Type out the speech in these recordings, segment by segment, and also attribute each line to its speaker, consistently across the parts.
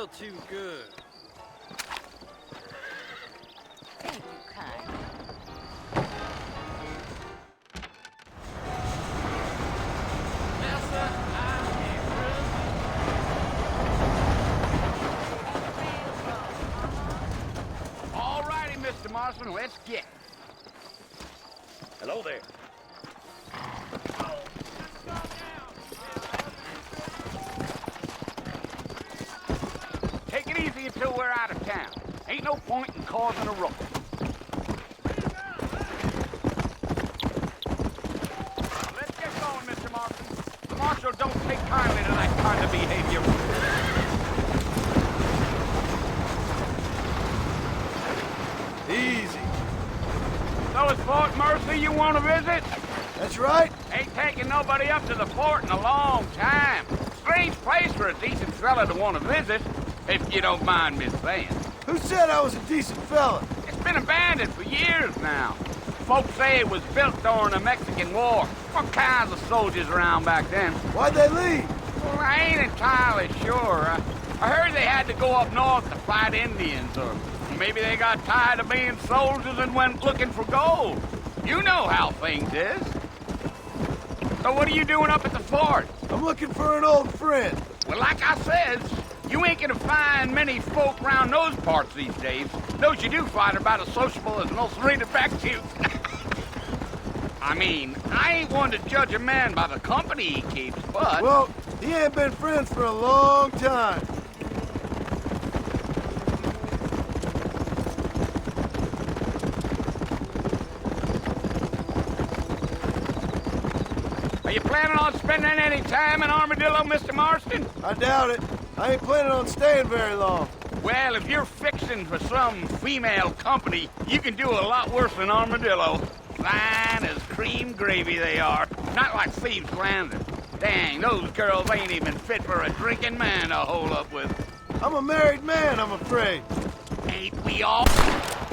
Speaker 1: feel too good.
Speaker 2: Thank you kindly.
Speaker 1: Massa,
Speaker 3: All righty, Mr. Marston, let's get.
Speaker 4: Hello there.
Speaker 3: Take it easy until we're out of town. Ain't no point in causing a ruckus. Let's get going, Mr. Marston. The marshal don't take kindly to that kind of behavior.
Speaker 5: Easy.
Speaker 3: So it's Fort Mercy you want to visit?
Speaker 5: That's right.
Speaker 3: Ain't taking nobody up to the fort in a long time. Strange place for a decent fella to want to visit, if you don't mind me saying.
Speaker 5: Who said I was a decent fella?
Speaker 3: It's been abandoned for years now. Folks say it was built during the Mexican War. All kinds of soldiers around back then.
Speaker 5: Why'd they leave?
Speaker 3: Well, I ain't entirely sure. I heard they had to go up north to fight Indians, or maybe they got tired of being soldiers and went looking for gold. You know how things is. So what are you doing up at the fort?
Speaker 5: I'm looking for an old friend.
Speaker 3: Well, like I said, you ain't gonna find many folk around those parts these days. Those you do find are about as sociable as most redefective. I mean, I ain't one to judge a man by the company he keeps, but...
Speaker 5: Well, he ain't been friends for a long time.
Speaker 3: Are you planning on spending any time in Armadillo, Mr. Marston?
Speaker 5: I doubt it. I ain't planning on staying very long.
Speaker 3: Well, if you're fixing for some female company, you can do a lot worse than Armadillo. Fine as cream gravy they are. Not like Thieves' Landing. Dang, those girls ain't even fit for a drinking man to hole up with.
Speaker 5: I'm a married man, I'm afraid.
Speaker 3: Ain't we all?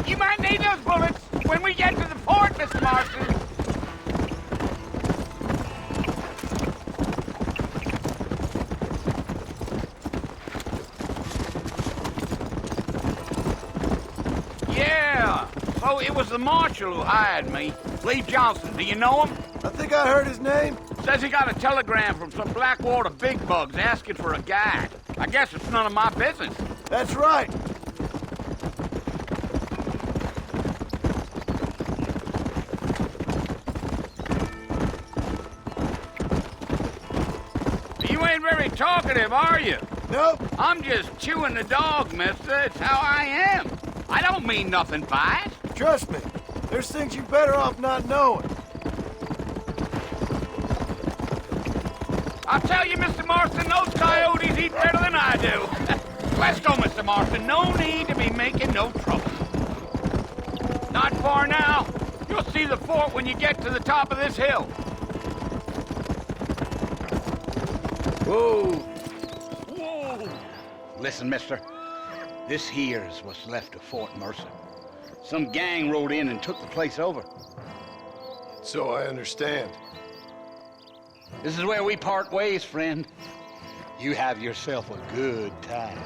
Speaker 3: You might need those bullets when we get to the fort, Mr. Marston. Yeah, so it was the marshal who hired me. Lee Johnson, do you know him?
Speaker 5: I think I heard his name.
Speaker 3: Says he got a telegram from some Blackwater big bugs asking for a guide. I guess it's none of my business.
Speaker 5: That's right.
Speaker 3: You ain't very talkative, are you?
Speaker 5: Nope.
Speaker 3: I'm just chewing the dog, mister. It's how I am. I don't mean nothing by it.
Speaker 5: Trust me. There's things you're better off not knowing.
Speaker 3: I'll tell you, Mr. Marston, those coyotes eat better than I do. Let's go, Mr. Marston. No need to be making no trouble. Not far now. You'll see the fort when you get to the top of this hill. Whoa. Whoa. Listen, mister. This here's what's left of Fort Mercer. Some gang rode in and took the place over.
Speaker 5: So I understand.
Speaker 3: This is where we part ways, friend. You have yourself a good time.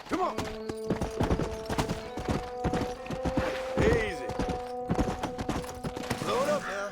Speaker 5: Come on. Easy. Load up now.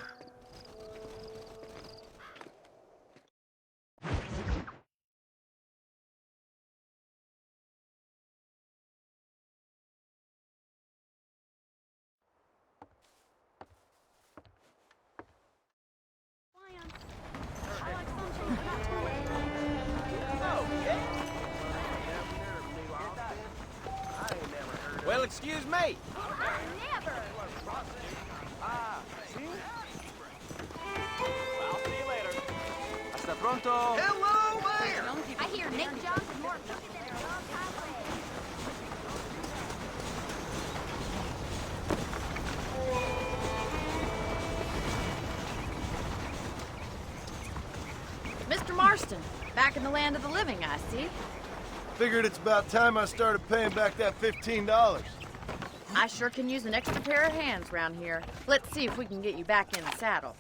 Speaker 1: Well, excuse me.
Speaker 6: Never.
Speaker 1: See? I'll see you later. Hasta pronto.
Speaker 4: Hello there!
Speaker 6: I hear Nick Jones is more crooked than a long highway.
Speaker 2: Mr. Marston, back in the land of the living, I see.
Speaker 5: Figured it's about time I started paying back that $15.
Speaker 2: I sure can use an extra pair of hands around here. Let's see if we can get you back in the saddle.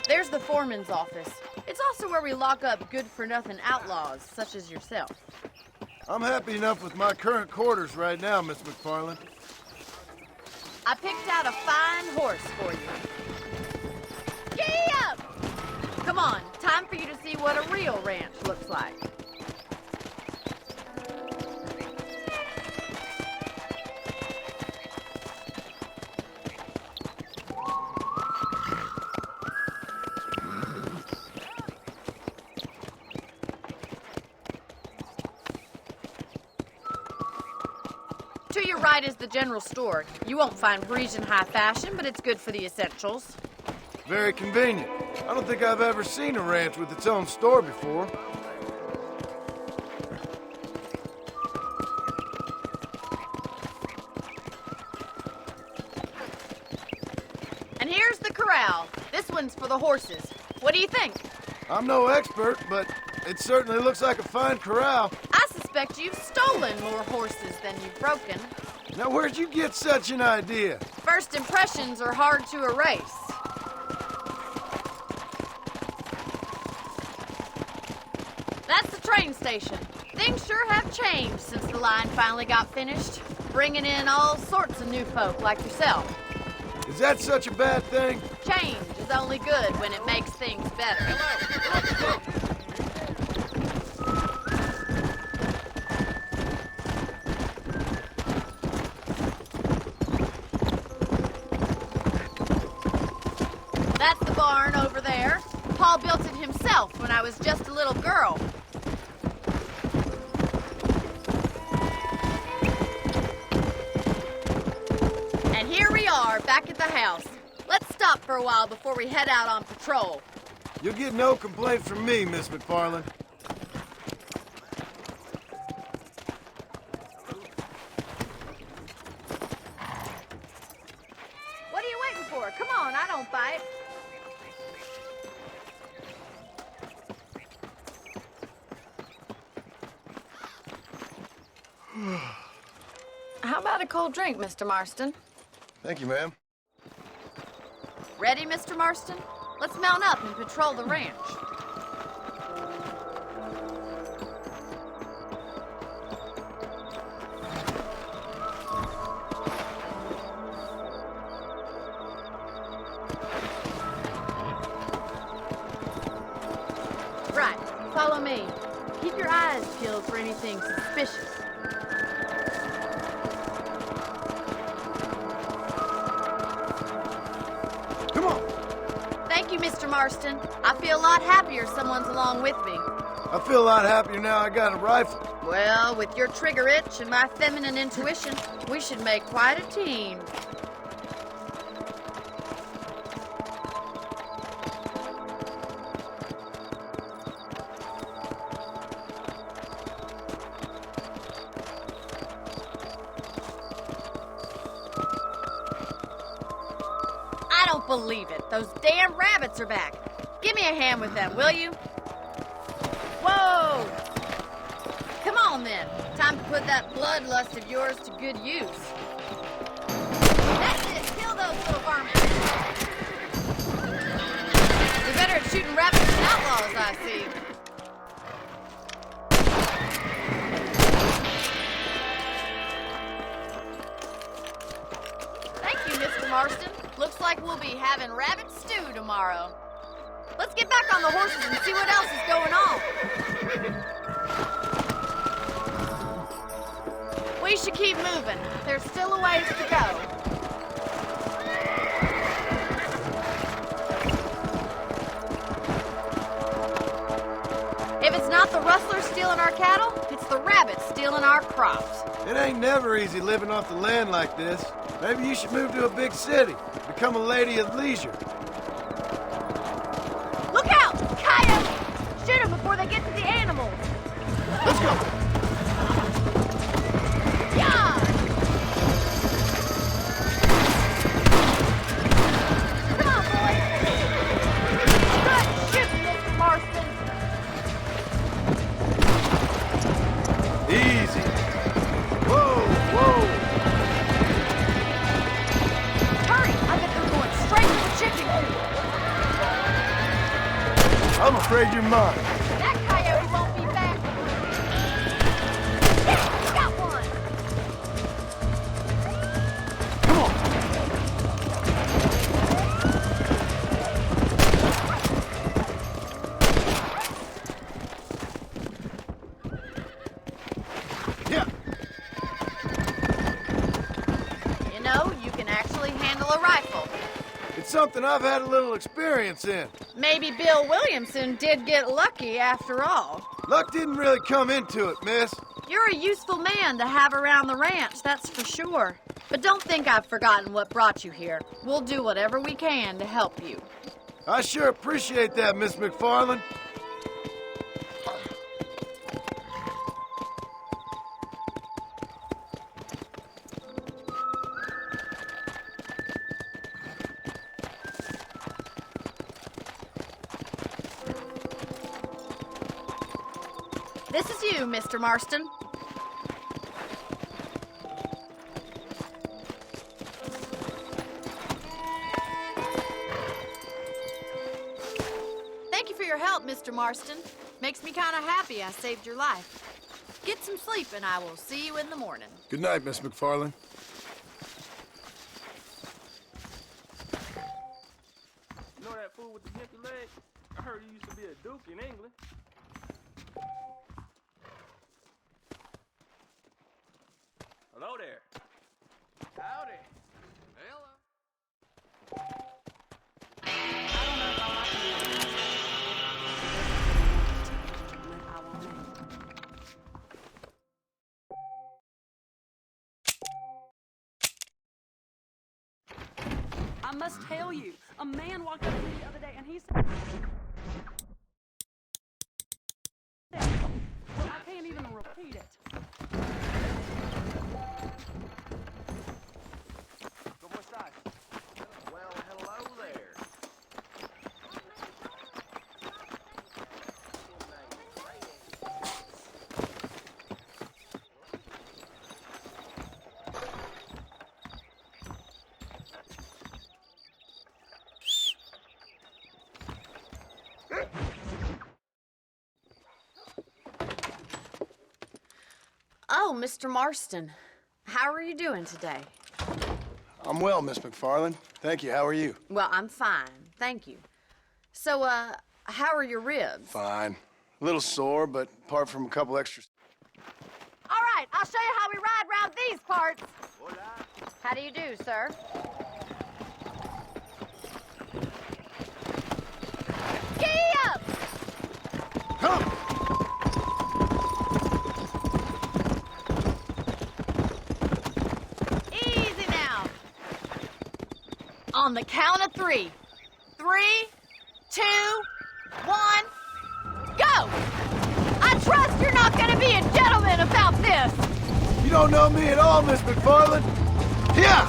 Speaker 2: There's the foreman's office. It's also where we lock up good-for-nothing outlaws, such as yourself.
Speaker 5: I'm happy enough with my current quarters right now, Miss McFarland.
Speaker 2: I picked out a fine horse for you. Giddy up! Come on, time for you to see what a real ranch looks like. To your right is the general store. You won't find Parisian high fashion, but it's good for the essentials.
Speaker 5: Very convenient. I don't think I've ever seen a ranch with its own store before.
Speaker 2: And here's the corral. This one's for the horses. What do you think?
Speaker 5: I'm no expert, but it certainly looks like a fine corral.
Speaker 2: I suspect you've stolen more horses than you've broken.
Speaker 5: Now, where'd you get such an idea?
Speaker 2: First impressions are hard to erase. That's the train station. Things sure have changed since the line finally got finished, bringing in all sorts of new folk like yourself.
Speaker 5: Is that such a bad thing?
Speaker 2: Change is only good when it makes things better. That's the barn over there. Paul built it himself when I was just a little girl. And here we are, back at the house. Let's stop for a while before we head out on patrol.
Speaker 5: You'll get no complaint from me, Miss McFarland.
Speaker 2: What are you waiting for? Come on, I don't bite. How about a cold drink, Mr. Marston?
Speaker 5: Thank you, ma'am.
Speaker 2: Ready, Mr. Marston? Let's mount up and patrol the ranch. Right, follow me. Keep your eyes peeled for anything suspicious.
Speaker 5: Come on.
Speaker 2: Thank you, Mr. Marston. I feel a lot happier someone's along with me.
Speaker 5: I feel a lot happier now I got a rifle.
Speaker 2: Well, with your trigger itch and my feminine intuition, we should make quite a team. I don't believe it. Those damn rabbits are back. Give me a hand with them, will you? Whoa! Come on, then. Time to put that bloodlust of yours to good use. That's it. Kill those little varmints. You're better at shooting rabbits than outlaws, I see. Thank you, Mr. Marston. Looks like we'll be having rabbit stew tomorrow. Let's get back on the horses and see what else is going on. We should keep moving. There's still a ways to go. If it's not the rustlers stealing our cattle, it's the rabbits stealing our crops.
Speaker 5: It ain't never easy living off the land like this. Maybe you should move to a big city. Become a lady of leisure.
Speaker 2: Look out! Coyote! Shoot him before before they get to the animals.
Speaker 5: Let's go.
Speaker 2: Yeah! Come on, boys. Good shit, Mr. Marston.
Speaker 5: Easy. Whoa, whoa.
Speaker 2: Hurry, I bet they're going straight to the chicken coop.
Speaker 5: I'm afraid you're mine.
Speaker 2: That coyote won't be back. Yeah, got one.
Speaker 5: Come on. Yeah.
Speaker 2: You know, you can actually handle a rifle.
Speaker 5: It's something I've had a little experience in.
Speaker 2: Maybe Bill Williamson did get lucky after all.
Speaker 5: Luck didn't really come into it, miss.
Speaker 2: You're a useful man to have around the ranch, that's for sure. But don't think I've forgotten what brought you here. We'll do whatever we can to help you.
Speaker 5: I sure appreciate that, Miss McFarland.
Speaker 2: This is you, Mr. Marston. Thank you for your help, Mr. Marston. Makes me kind of happy I saved your life. Get some sleep and I will see you in the morning.
Speaker 5: Good night, Miss McFarland.
Speaker 1: You know that fool with the gimpy leg? I heard he used to be a duke in England. Hello there. Howdy. Hello.
Speaker 4: I must tell you, a man walked up to me the other day and he said, well, I can't even repeat it.
Speaker 1: ¿Cómo estás? Well, hello there.
Speaker 2: Oh, Mr. Marston. How are you doing today?
Speaker 5: I'm well, Miss McFarland. Thank you. How are you?
Speaker 2: Well, I'm fine. Thank you. So, how are your ribs?
Speaker 5: Fine. A little sore, but apart from a couple extra...
Speaker 2: All right, I'll show you how we ride round these parts. How do you do, sir? Gee up!
Speaker 5: Come!
Speaker 2: Easy now. On the count of 3. 3, 2, 1, go! I trust you're not gonna be a gentleman about this.
Speaker 5: You don't know me at all, Miss McFarland. Yeah!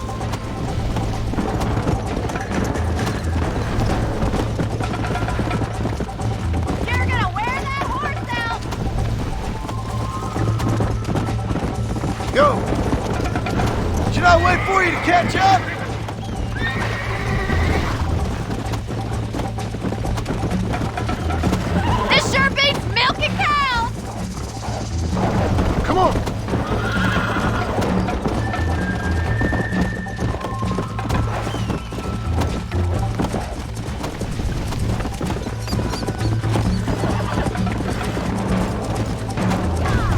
Speaker 2: You're gonna wear that horse out.
Speaker 5: Go! Should I wait for you to catch up?
Speaker 2: This sure beats milking cows.
Speaker 5: Come on!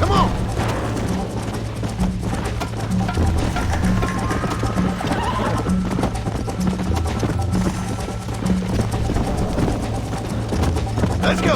Speaker 5: Come on! Let's go!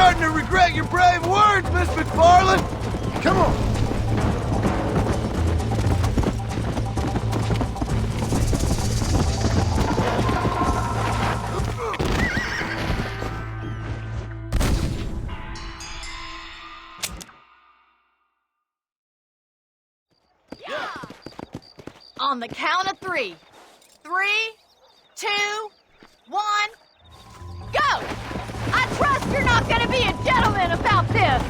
Speaker 5: starting to regret your brave words, Miss McFarland. Come on.
Speaker 2: On the count of 3. 3, 2, 1, go! I trust you're not gonna be a gentleman about this!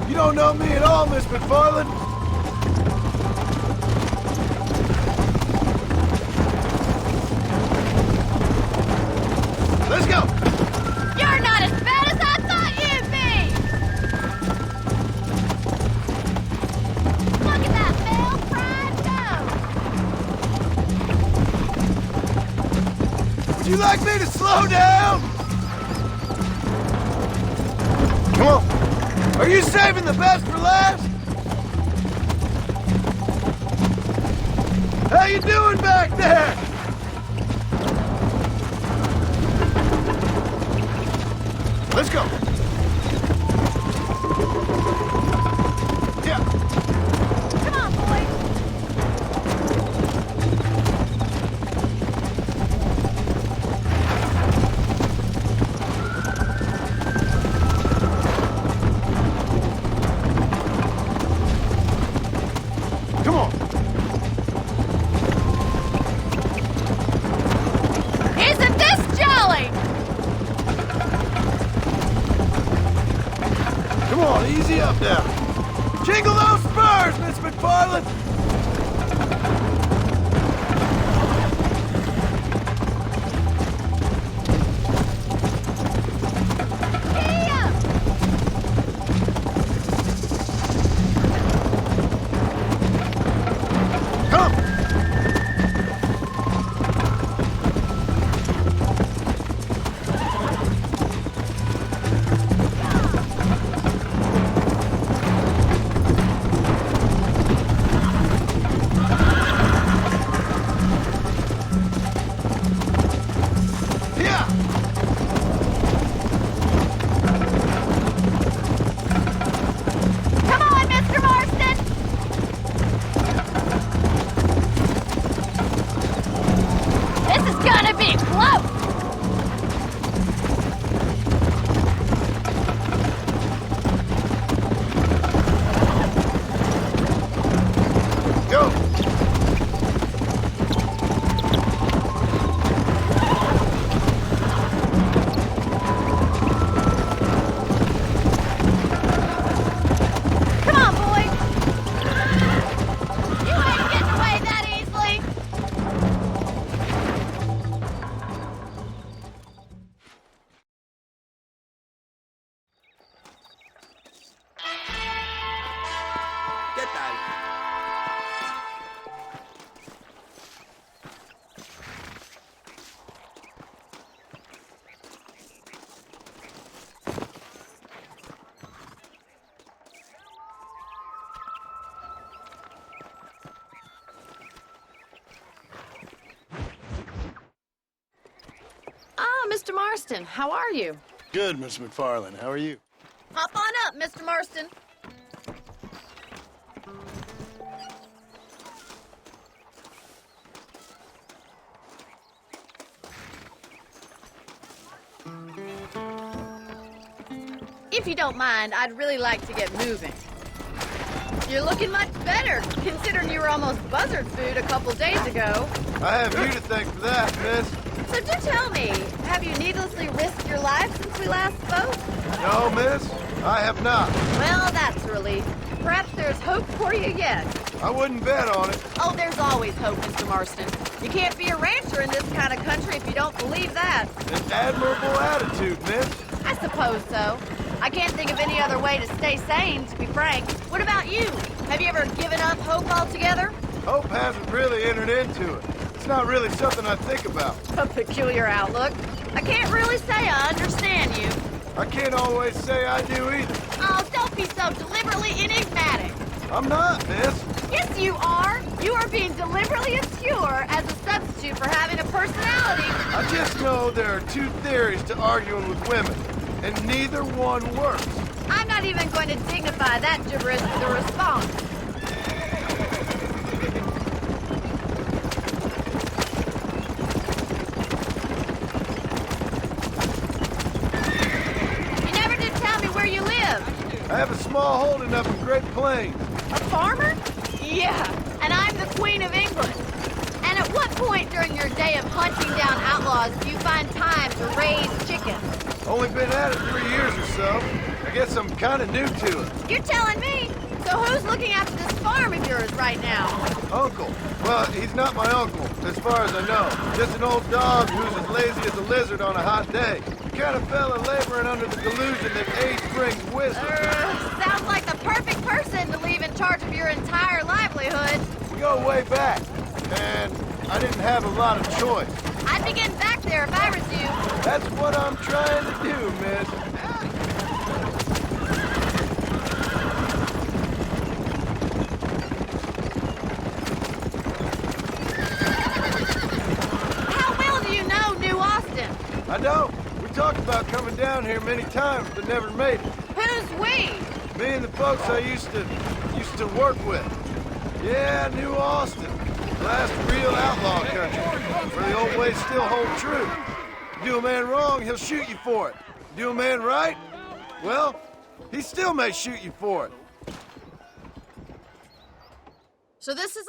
Speaker 5: You don't know me at all, Miss McFarland. Let's go!
Speaker 2: You're not as bad as I thought you'd be! Look at that male pride nose!
Speaker 5: Would you like me to slow down? Come on. Are you saving the best for last? How you doing back there? Let's go. Yeah.
Speaker 2: Come on, boy!
Speaker 5: Come on.
Speaker 2: Isn't this jolly?
Speaker 5: Come on, easy up now. Jingle those spurs, Miss McFarland. Come. Yeah.
Speaker 2: Come on, Mr. Marston! This is gonna be close!
Speaker 5: Go.
Speaker 2: Come on, boy! You ain't getting away that easily!
Speaker 1: ¿Qué tal?
Speaker 2: Ah, Mr. Marston, how are you?
Speaker 5: Good, Miss McFarland. How are you?
Speaker 2: Hop on up, Mr. Marston. If you don't mind, I'd really like to get moving. You're looking much better, considering you were almost buzzard food a couple days ago.
Speaker 5: I have you to thank for that, miss.
Speaker 2: So do tell me, have you needlessly risked your life since we last spoke?
Speaker 5: No, miss. I have not.
Speaker 2: Well, that's a relief. Perhaps there's hope for you yet.
Speaker 5: I wouldn't bet on it.
Speaker 2: Oh, there's always hope, Mr. Marston. You can't be a rancher in this kind of country if you don't believe that.
Speaker 5: An admirable attitude, miss.
Speaker 2: I suppose so. I can't think of any other way to stay sane, to be frank. What about you? Have you ever given up hope altogether?
Speaker 5: Hope hasn't really entered into it. It's not really something I think about.
Speaker 2: A peculiar outlook. I can't really say I understand you.
Speaker 5: I can't always say I do either.
Speaker 2: Oh, don't be so deliberately enigmatic.
Speaker 5: I'm not, miss.
Speaker 2: Yes, you are. You are being deliberately obscure as a substitute for having a personality.
Speaker 5: I just know there are two theories to arguing with women. and neither one works.
Speaker 2: I'm not even going to dignify that gibberish with a response. You never did tell me where you live.
Speaker 5: I have a small holding up in Great Plains.
Speaker 2: A farmer? Yeah, and I'm the Queen of England. And at what point during your day of hunting down outlaws do you find time to raise chickens?
Speaker 5: Only been at it 3 years or so. I guess I'm kind of new to it.
Speaker 2: You're telling me? So who's looking after this farm of yours right now?
Speaker 5: Uncle. Well, he's not my uncle, as far as I know. Just an old dog who's as lazy as a lizard on a hot day. The kind of fella laboring under the delusion that age brings wisdom.
Speaker 2: Sounds like the perfect person to leave in charge of your entire livelihood.
Speaker 5: We go way back, and I didn't have a lot of choice.
Speaker 2: I'd be getting back there if I was you.
Speaker 5: That's what I'm trying to do, miss.
Speaker 2: How well do you know New Austin?
Speaker 5: I don't. We talked about coming down here many times, but never made it.
Speaker 2: Who's we?
Speaker 5: Me and the folks I used to work with. Yeah, New Austin. Last real outlaw country, where the old ways still hold true. Do a man wrong, he'll shoot you for it. Do a man right, well, he still may shoot you for it.
Speaker 2: So this is...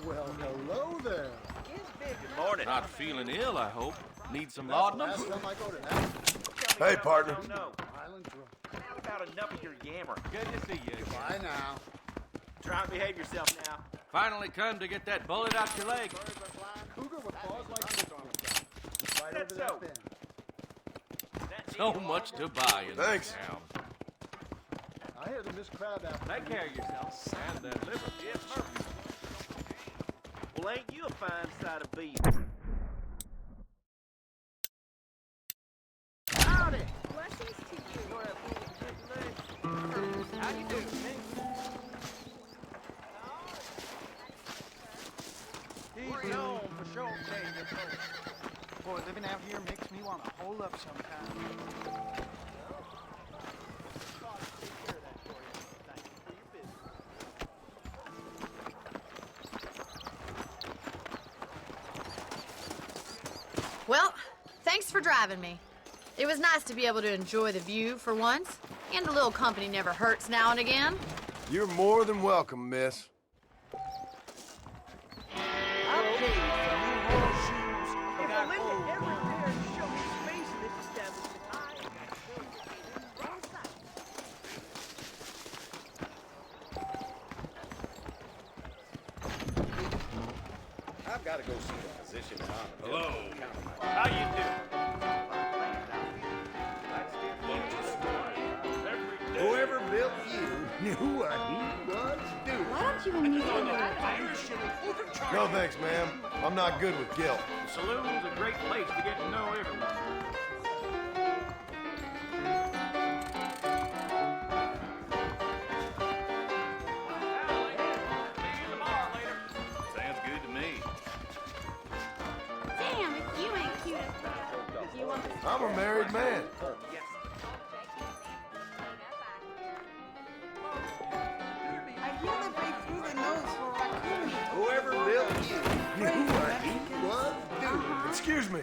Speaker 7: Well, hello there.
Speaker 8: Good morning. Not feeling ill, I hope. Need some laudanum?
Speaker 7: Last time I go to that
Speaker 5: Hey, partner.
Speaker 8: No.
Speaker 7: island drunk.
Speaker 8: I've about enough of your yammer.
Speaker 9: Good to see you.
Speaker 7: Bye now.
Speaker 8: Try and behave yourself now.
Speaker 9: Finally come to get that bullet out your leg.
Speaker 7: Cougar with claws like this on him. Right
Speaker 8: That's
Speaker 7: over
Speaker 8: so.
Speaker 7: that bend.
Speaker 9: So much to buy in
Speaker 5: Thanks.
Speaker 9: this town.
Speaker 7: I hear the Miss Crab apple.
Speaker 9: Take care of yourself. And that liver.
Speaker 8: Yes, sir. Well, ain't you a fine side of beef? Howdy.
Speaker 6: Blessings to you.
Speaker 8: You know that fool with the chicken leg?
Speaker 9: How you do?
Speaker 8: He's on for sure.
Speaker 10: Boy, living out here makes me want to hole up sometime.
Speaker 2: Well, thanks for driving me. It was nice to be able to enjoy the view for once, and a little company never hurts now and again.
Speaker 5: You're more than welcome, miss.
Speaker 8: If a limit ever dared show his face in this establishment,
Speaker 11: I've got to go see the physician in honor.
Speaker 8: Hello. How you doing?
Speaker 11: Whoever built you knew what he was doing.
Speaker 6: Why don't you and me
Speaker 5: No thanks, ma'am. I'm not good with guilt.
Speaker 1: The saloon's a great place to get to know everyone.
Speaker 8: Sounds good to me.
Speaker 6: Damn, if you ain't cute as hell. Do you want this?
Speaker 5: I'm a married man.
Speaker 10: I hear that they threw the nose for raccoon meat.
Speaker 11: Whoever built you knew what he was doing.
Speaker 5: Excuse me.